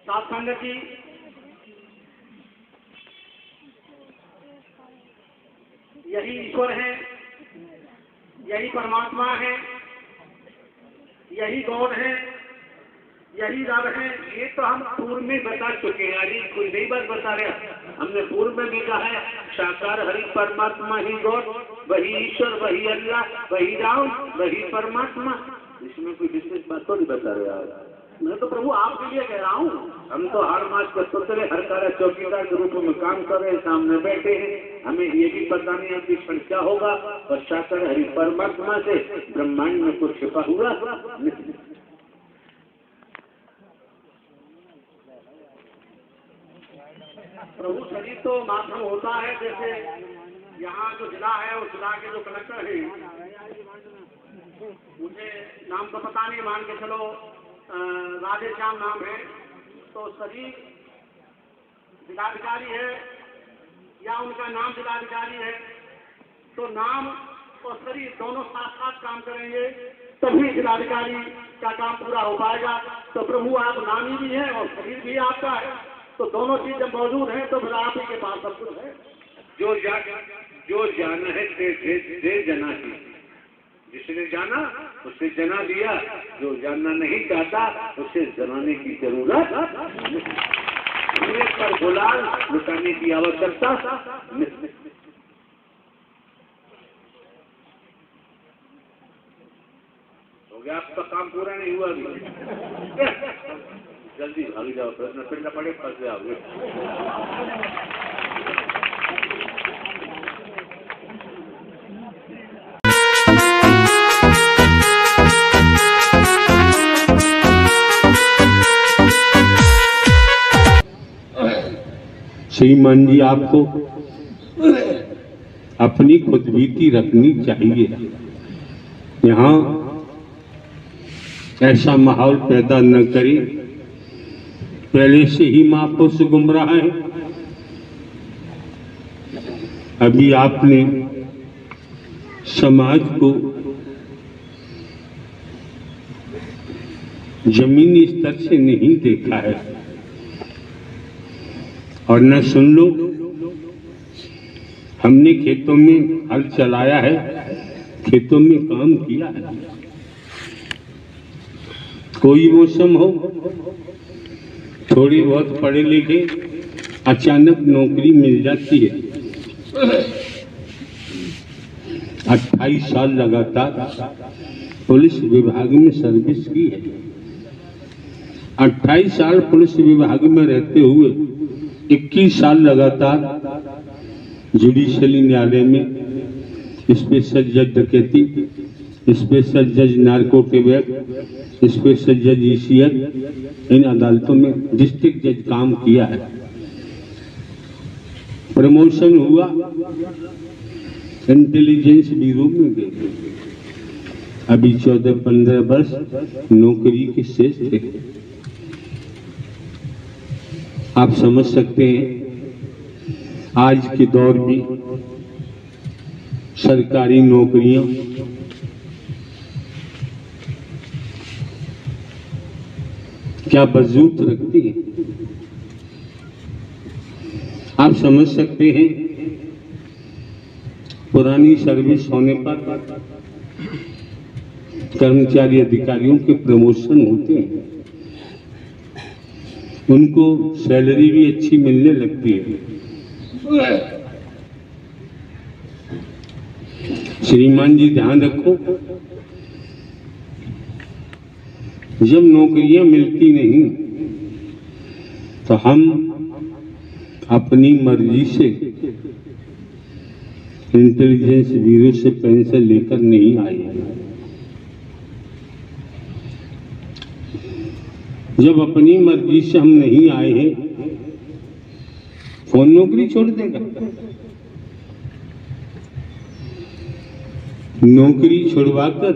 साथ संगत जी, यही ईश्वर है, यही परमात्मा है, यही गॉड है, यही रब है। ये तो हम पूर्व में बता चुके हैं, अभी कोई नई बात बता रहे। हमने पूर्व में भी कहा है, साकार हरि परमात्मा ही गॉड, वही ईश्वर, वही अल्लाह, वही राम, वही परमात्मा। इसमें कोई विशेष बात तो नहीं बता रहे आप। मैं तो प्रभु आपके लिए कह रहा हूँ। हम तो हर मास के पुतले हर कार्य चौकीदार के रूप में काम कर रहे हैं, सामने बैठे हैं। हमें ये भी पता नहीं है कि क्षण क्या होगा, और साकार हरि परमात्मा से ब्रह्मांड में कुछ छिपा हुआ नहीं। प्रभु शरीर तो माध्यम होता है। जैसे यहाँ जो जिला है, उस जिला के जो कलेक्टर हैं, मुझे नाम तो पता नहीं, मान के चलो राधेश्याम नाम है, तो शरीर जिलाधिकारी है या उनका नाम जिलाधिकारी है, तो नाम और शरीर दोनों साथ साथ काम करेंगे तभी जिलाधिकारी का काम पूरा हो पाएगा। तो प्रभु आप नामी भी है और शरीर भी आपका है, तो दोनों चीज जब मौजूद है तो फिर आप ही के पास सब कुछ है। जो जाना है दे जना ही, जिसने जाना उसे जना दिया, जो जानना नहीं चाहता उसे जनाने की जरूरत नहीं, पर गुलाल लुटाने की आवश्यकता नहीं। हो गया, आपका काम पूरा नहीं हुआ अभी। जल्दी भाग जाओ, प्रश्न फिर न पड़े, फंस जाओगे। श्रीमान जी, आपको अपनी खुदबीती रखनी चाहिए। यहाँ ऐसा माहौल पैदा न करें, पहले से ही महापुरुष गुमराह है। अभी आपने समाज को जमीनी स्तर से नहीं देखा है, और न सुन लो, हमने खेतों में हल चलाया है, खेतों में काम किया है। कोई मौसम हो, थोड़ी बहुत पढ़े लिखे, अचानक नौकरी मिल जाती है। 28 साल लगातार पुलिस विभाग में सर्विस की है। 28 साल पुलिस विभाग में रहते हुए 21 साल लगातार जुडिशियली न्यायालय में स्पेशल जज डकैती, स्पेशल जज नार्को के बैग, स्पेशल जज ईसीएल, इन अदालतों में डिस्ट्रिक्ट जज काम किया है। प्रमोशन हुआ, इंटेलिजेंस ब्यूरो में गए। अभी 14-15 वर्ष नौकरी के शेष थे। आप समझ सकते हैं आज के दौर में सरकारी नौकरियां क्या वजूद रखती हैं। आप समझ सकते हैं पुरानी सर्विस होने पर कर्मचारी अधिकारियों के प्रमोशन होते हैं, उनको सैलरी भी अच्छी मिलने लगती है। श्रीमान जी, ध्यान रखो, जब नौकरियां मिलती नहीं तो हम अपनी मर्जी से इंटेलिजेंस ब्यूरो से पेंशन लेकर नहीं आए। जब अपनी मर्जी से हम नहीं आए हैं, कौन नौकरी छोड़ देगा? नौकरी छुड़वाकर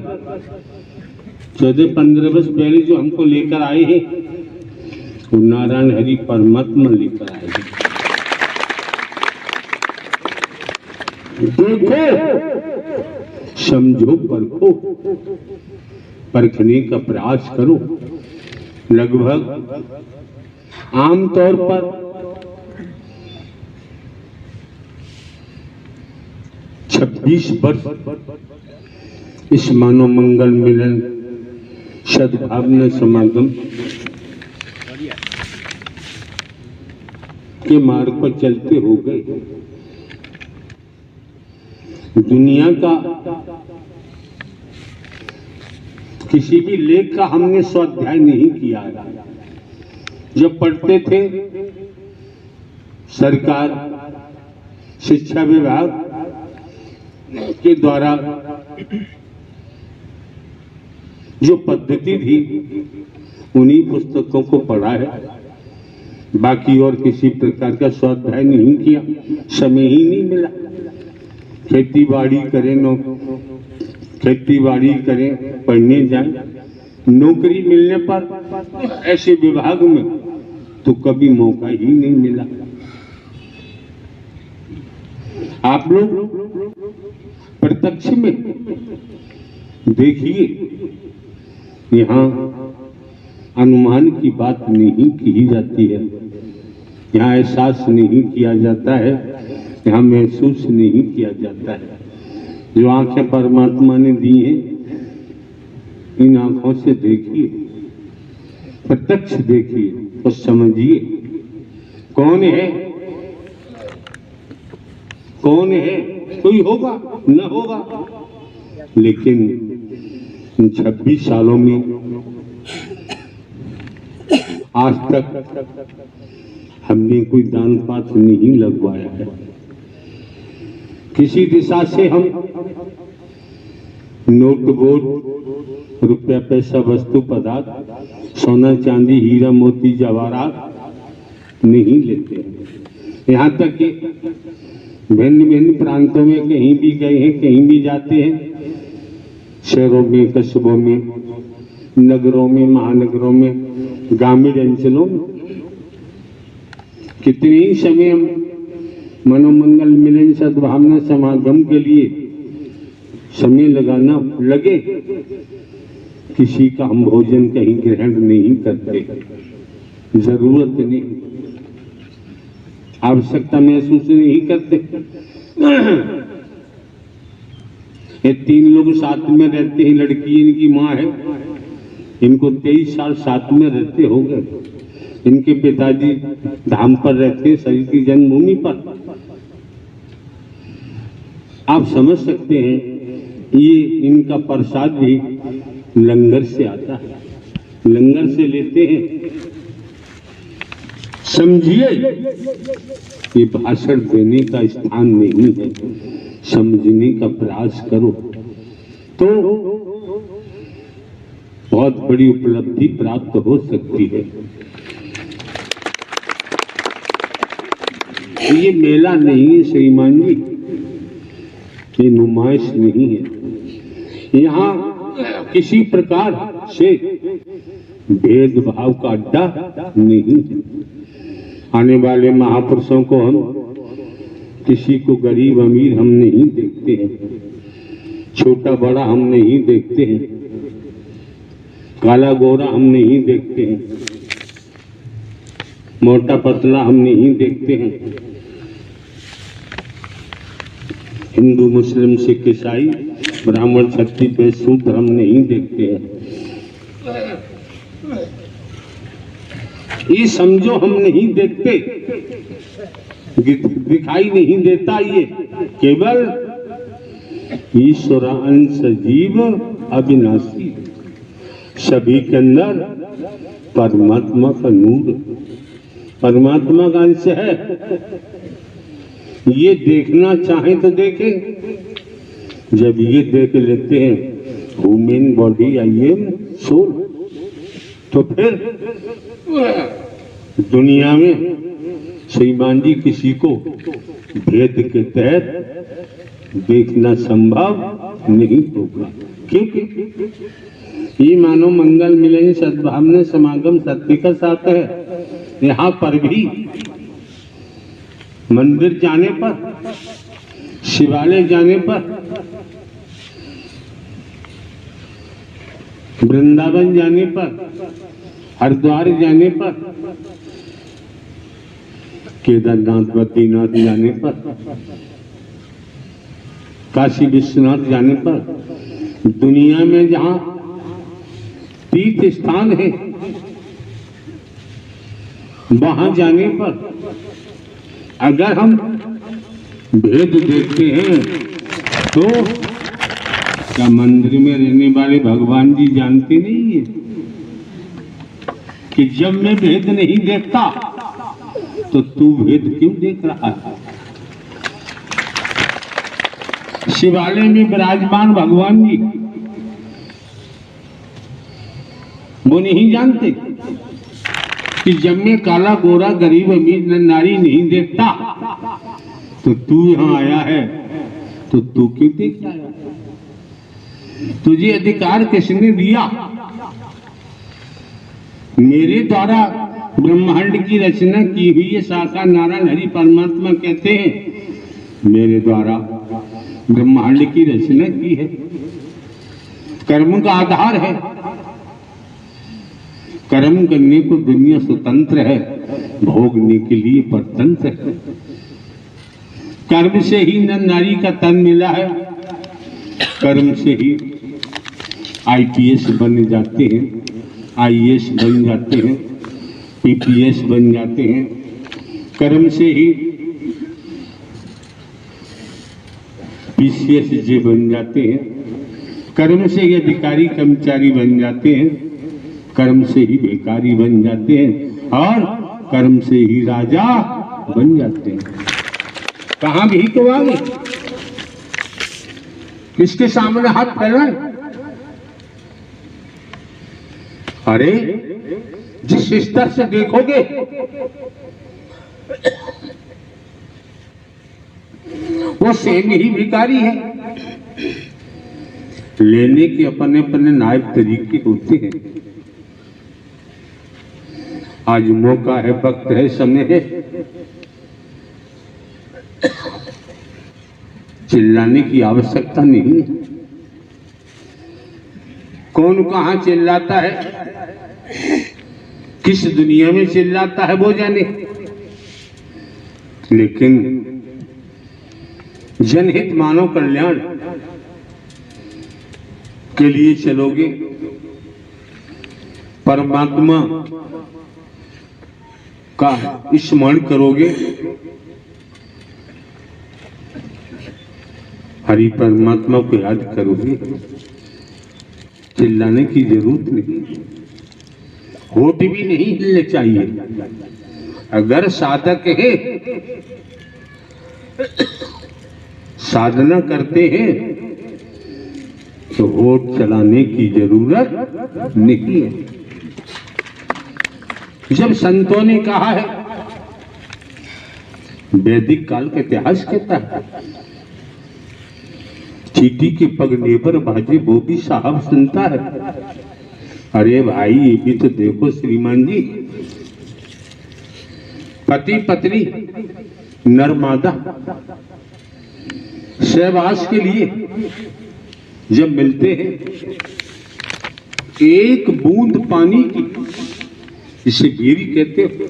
14-15 वर्ष पहले जो हमको लेकर आए हैं, वो नारायण हरि परमात्मा लेकर आए हैं। देखो, समझो, परखो, परखने का प्रयास करो। लगभग आमतौर पर 26 वर्ष इस मानव मंगल मिलन सद्भावना समागम के मार्ग पर चलते हो गए। दुनिया का किसी भी लेख का हमने स्वाध्याय नहीं किया। जब पढ़ते थे सरकार शिक्षा विभाग के द्वारा जो पद्धति थी उन्हीं पुस्तकों को पढ़ा है, बाकी और किसी प्रकार का स्वाध्याय नहीं किया। समय ही नहीं मिला। खेती बाड़ी करें, पढ़ने जाएं, नौकरी मिलने पर ऐसे विभाग में तो कभी मौका ही नहीं मिला। आप लोग प्रत्यक्ष में देखिए, यहाँ अनुमान की बात नहीं की जाती है, यहाँ एहसास नहीं किया जाता है, यहाँ महसूस नहीं किया जाता है। जो आंखें परमात्मा ने दी हैं, इन आंखों से देखिए, प्रत्यक्ष देखिए और समझिए कौन है, कौन है। कोई होगा न होगा, लेकिन 26 सालों में आज तक हमने कोई दान पात्र नहीं लगवाया है। किसी दिशा से हम नोट वोट, रुपया पैसा, वस्तु पदार्थ, सोना चांदी, हीरा मोती जवाहरात नहीं लेते हैं। यहाँ तक कि भिन्न भिन्न प्रांतों में कहीं भी गए हैं, कहीं भी जाते हैं, शहरों में, कस्बों में, नगरों में, महानगरों में, ग्रामीण अंचलों में, कितने ही समय मनोमंगल मिलन सद्भावना समागम के लिए समय लगाना लगे, किसी का हम भोजन कहीं ग्रहण नहीं करते। जरूरत नहीं, आवश्यकता महसूस नहीं करते। ये 3 लोग साथ में रहते हैं, लड़की इनकी माँ है, इनको 23 साल साथ में रहते हो गए। इनके पिताजी धाम पर रहते हैं, शरीर की जन्मभूमि पर। आप समझ सकते हैं, ये इनका प्रसाद भी लंगर से आता है, लंगर से लेते हैं। समझिए, ये भाषण देने का स्थान नहीं है, समझने का प्रयास करो तो बहुत बड़ी उपलब्धि प्राप्त हो सकती है। ये मेला नहीं है श्रीमान जी, ये नुमाइश नहीं है। यहाँ किसी प्रकार से भेदभाव का अड्डा नहीं है। आने वाले महापुरुषों को हम किसी को गरीब अमीर हम नहीं देखते हैं, छोटा बड़ा हम नहीं देखते हैं, काला गोरा हम नहीं देखते हैं, मोटा पतला हम नहीं देखते हैं, हिंदू मुस्लिम सिख ईसाई ब्राह्मण क्षत्रिय वैश्य शूद्र हम नहीं देखते हैं। ये समझो हम नहीं देखते, दिखाई नहीं देता। ये केवल ईश्वर अंश जीव अविनाशी, सभी के अंदर परमात्मा का नूर, परमात्मा का अंश है। ये देखना चाहे तो देखें। जब ये देख लेते हैं human body I am soul, तो फिर दुनिया में श्रीमान जी किसी को भेद के तहत देखना संभव नहीं होगा, क्योंकि ये मानव मंगल मिलन सद्भावना समागम सत्य का साथ है। यहाँ पर भी मंदिर जाने पर, शिवालय जाने पर, वृंदावन जाने पर हरिद्वार जाने पर, केदारनाथ बद्रीनाथ जाने पर, काशी विश्वनाथ जाने पर, दुनिया में जहां तीर्थ स्थान है वहां जाने पर अगर हम भेद देखते हैं तो क्या मंदिर में रहने वाले भगवान जी जानते नहीं है कि जब मैं भेद नहीं देखता तो तू भेद क्यों देख रहा है? शिवालय में विराजमान भगवान जी वो नहीं जानते कि जब मैं काला गोरा गरीब अमीर नारी नहीं देखता तो तू यहां आया है तो तू क्यों देख रहा है? तुझे अधिकार किसने दिया? मेरे द्वारा ब्रह्मांड की रचना की हुई है। साकार नारायण हरि परमात्मा कहते हैं मेरे द्वारा ब्रह्मांड की रचना की है। कर्म का आधार है, कर्म करने को दुनिया स्वतंत्र है, भोगने के लिए परतंत्र है। कर्म से ही नर नारी का तन मिला है, कर्म से ही आईपीएस बन जाते हैं, आईएएस बन जाते हैं, पीपीएस बन जाते हैं। कर्म से ही पीसीएस जे बन जाते हैं, कर्म से ही अधिकारी कर्मचारी बन जाते हैं, कर्म से ही भिखारी बन जाते हैं और कर्म से ही राजा बन जाते हैं। कहां भी तो आगे किसके सामने हाथ फैलाए? अरे जिस स्तर से देखोगे वो सेम ही भिखारी है। लेने के अपने अपने नायब तरीके होते हैं। आज मौका है, वक्त है, समय है, चिल्लाने की आवश्यकता नहीं है। कौन कहां चिल्लाता है, किस दुनिया में चिल्लाता है वो जाने, लेकिन जनहित मानव कल्याण के लिए चलोगे, परमात्मा का स्मरण करोगे, हरि परमात्मा को याद करोगे, चिल्लाने की जरूरत नहीं, होठ भी नहीं हिलने चाहिए। अगर साधक है, साधना करते हैं तो होठ चलाने की जरूरत नहीं है। जब संतों ने कहा है, वैदिक काल का इतिहास कहता है, चीटी के पगने पर बाजे वो भी साहब सुनता है। अरे भाई ये भी तो देखो श्रीमान जी, पति पत्नी नर मादा सहवास के लिए जब मिलते हैं, एक बूंद पानी की, इसे बेरी कहते हो,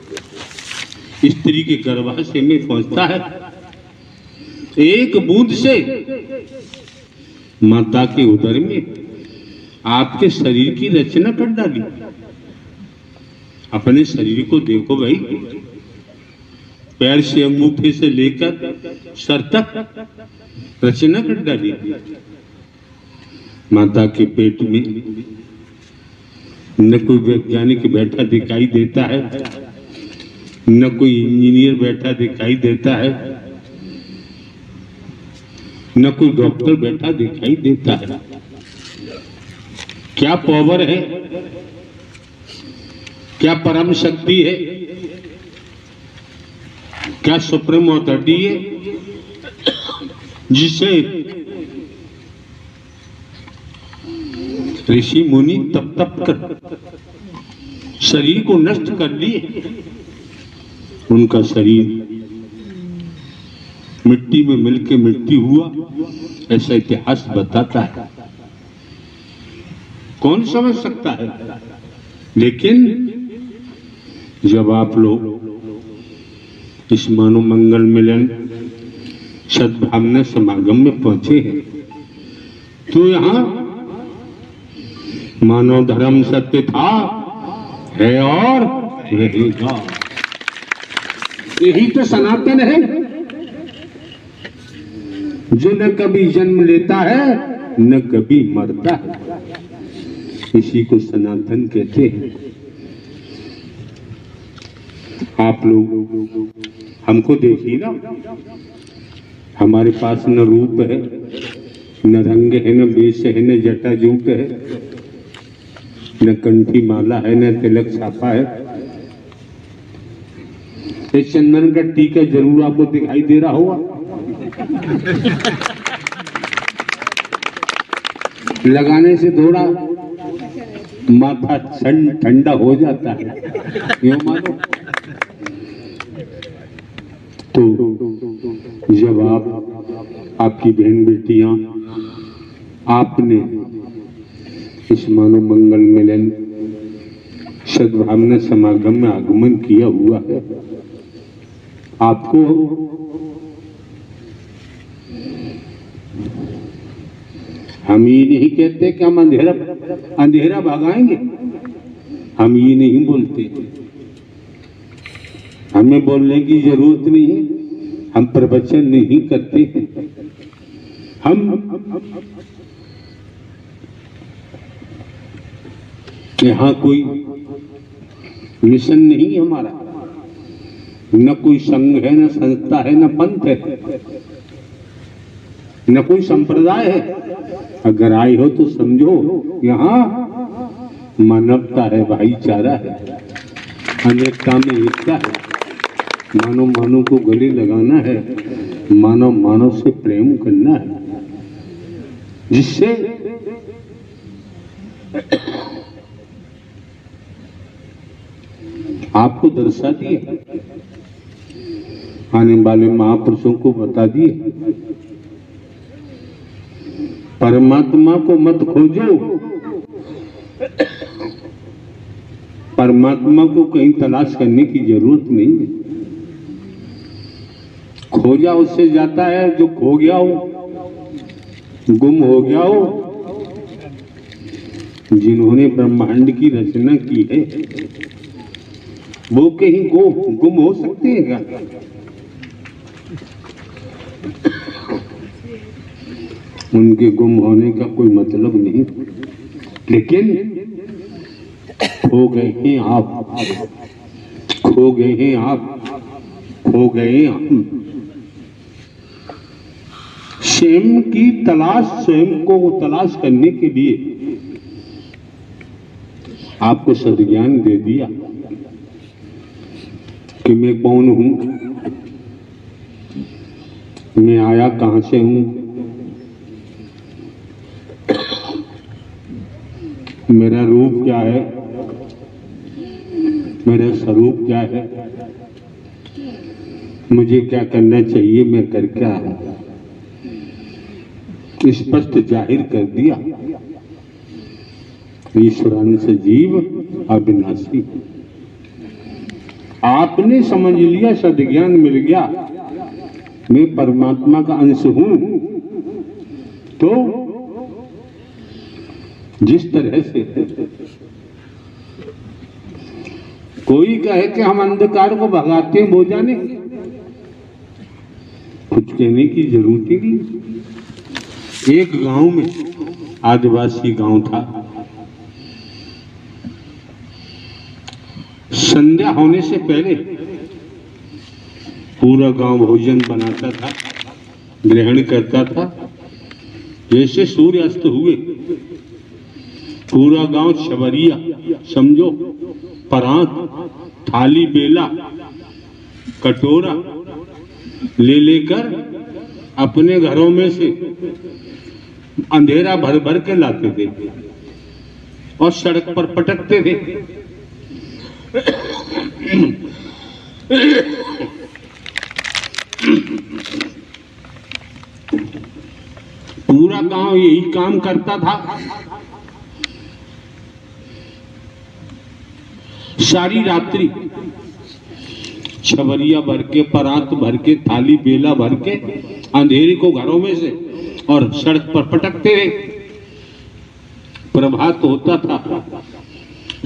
स्त्री के गर्भाशय में पहुंचता है। एक बूंद से माता के उदर में आपके शरीर की रचना कर डाली। अपने शरीर को देखो भाई, पैर से अंगूठे से लेकर सर तक रचना कर डाली। माता के पेट में न कोई वैज्ञानिक बैठा दिखाई देता है, न कोई इंजीनियर बैठा दिखाई देता है, न कोई डॉक्टर बैठा दिखाई देता है। क्या पावर है, क्या परम शक्ति है, क्या सुप्रीम अथॉरिटी है जिसे ऋषि मुनि तप तप कर शरीर को नष्ट कर लिए। उनका शरीर मिट्टी में मिलके मिट्टी हुआ, ऐसा इतिहास बताता है। कौन समझ सकता है? लेकिन जब आप लोग इस मानव मंगल मिलन सद्भावना समागम में पहुंचे हैं तो यहाँ मानव धर्म सत्य था, है और रहेगा। यही तो सनातन है जो न कभी जन्म लेता है न कभी मरता है। इसी को सनातन कहते हैं। आप लोग हमको देखिए ना, हमारे पास न रूप है, न रंग है, न वेश है, न जटाजूट है, न कंठी माला है, न तिलक छापा है। ये चंदन का टीका जरूर आपको दिखाई दे रहा होगा। लगाने से थोड़ा माथा ठंडा हो जाता है, यूं मानो। तो जब आपकी बहन बेटियां आपने इस मानव मंगल मिलन सद्भावना समागम में आगमन किया हुआ है, आपको हम ये नहीं कहते कि हम अंधेरा भगाएंगे, हम ये नहीं बोलते, हमें बोलने की जरूरत नहीं है, हम प्रवचन नहीं करते, हम यहाँ कोई मिशन नहीं हमारा, न कोई संघ है, न संस्था है, न पंथ है, न कोई संप्रदाय है। अगर आए हो तो समझो यहाँ मानवता है, भाईचारा है, अनेकता में एकता है। मानव मानव को गले लगाना है, मानव मानव से प्रेम करना है, जिससे आपको दर्शा दिए, आने वाले महापुरुषों को बता दिए, परमात्मा को मत खोजो, परमात्मा को कहीं तलाश करने की जरूरत नहीं है। खोजा उससे जाता है जो खो गया हो, गुम हो गया हो। जिन्होंने ब्रह्मांड की रचना की है वो कहीं गुम हो सकते हैं क्या? उनके गुम होने का कोई मतलब नहीं, लेकिन खो गए हैं आप, खो गए हैं आप, खो गए हम। स्वयं की तलाश, स्वयं को तलाश करने के लिए आपको सद्ज्ञान दे दिया कि मैं कौन हूं, मैं आया कहां से हूं, मेरा रूप क्या है, मेरा स्वरूप क्या है, मुझे क्या करना चाहिए, मैं कर क्या है, स्पष्ट जाहिर कर दिया। ईश्वरांश जीव अविनाशी, आपने समझ लिया, सद्ज्ञान मिल गया, मैं परमात्मा का अंश हूं। तो जिस तरह से कोई कहे कि हम अंधकार को भगाते हैं, वो जाने, कुछ कहने की जरूरत ही नहीं। एक गांव में, आदिवासी गांव था, संध्या होने से पहले पूरा गांव भोजन बनाता था, ग्रहण करता था। जैसे सूर्य अस्त हुए पूरा गांव शबरिया, समझो, परात, थाली, बेला, कटोरा ले लेकर अपने घरों में से अंधेरा भर भर के लाते थे और सड़क पर पटकते थे। पूरा गांव यही काम करता था। सारी रात्रि छबरिया भर के, परात भर के, थाली बेला भर के अंधेरे को घरों में से और सड़क पर पटकते रहे। प्रभात होता था,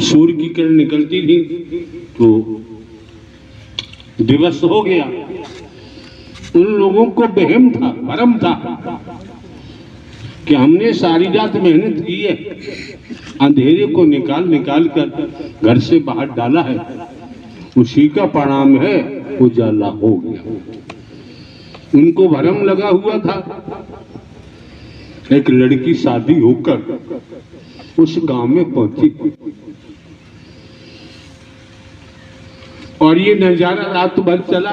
सूर्य की किरण निकलती थी तो दिवस हो गया। उन लोगों को वहम था, भरम था कि हमने सारी रात मेहनत की है, अंधेरे को निकाल निकाल कर घर से बाहर डाला है, उसी का परिणाम है उजाला हो गया। उनको भरम लगा हुआ था। एक लड़की शादी होकर उस गांव में पहुंची और ये नजारा रात भर चला।